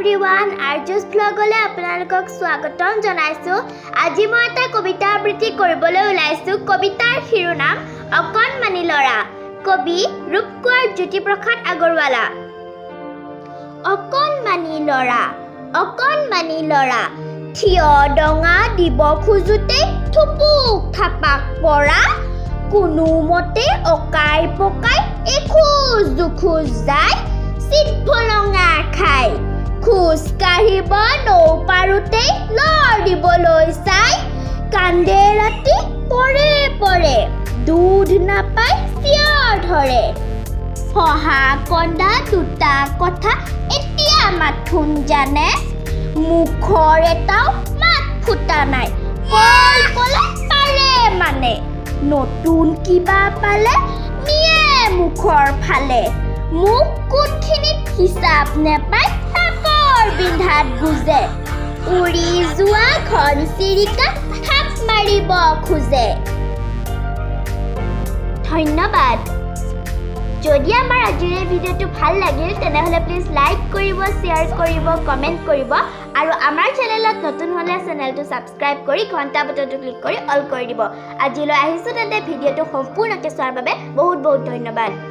everyone, Arju's vlogলে আপোনালোকক স্বাগতম জনাইছো। আজি মই এটা কবিতা আবৃত্তি কৰিবলৈ ওলাইছো। কবিতাৰ শিৰোনাম অকনমানি লৰা। কবি ৰূপকুঁৱৰ জ্যোতিপ্ৰসাদ আগৰৱালা। অকনমানি লৰা থিয় ডঙা দিব খোজোতে থুপুক থাপাক পৰা কোনোমতে অকাই পকাই এখোজ দুখোজ যায় চিটফলঙা খাই খোজ কাঢ়িব নৌ পাৰোঁতেই লৰ দিবলৈ চাই কান্দে ৰাতি পৰে দুধ নাপাই চিঞৰ ধৰে হহা কন্দা দুটা কথা এতিয়া মাথোন জানে মুখৰ এটাও মাত ফুটা নাই কলে পাৰে মানে নতুন কিবা পালে নিয়ে মুখৰ ফালে মুখ কোনখিনিত হিচাপ নেপাই তাকৰ বিন্ধাত গুজে উৰি যোৱা ঘনচিৰিকা থাপ মাৰিব খোজে। ধন্যবাদ। যদি আমাৰ আজিৰ এই ভিডিঅ'টো ভাল লাগিল তেনেহ'লে প্লিজ লাইক কৰিব, শ্বেয়াৰ কৰিব, কমেণ্ট কৰিব আৰু আমাৰ চেনেলত নতুন হ'লে চেনেলটো ছাবস্ক্ৰাইব কৰি ঘণ্টা বটনটো ক্লিক কৰি অল কৰি দিব। আজিলৈ আহিছোঁ তেন্তে ভিডিঅ'টো সম্পূৰ্ণকৈ চোৱাৰ বাবে বহুত ধন্যবাদ।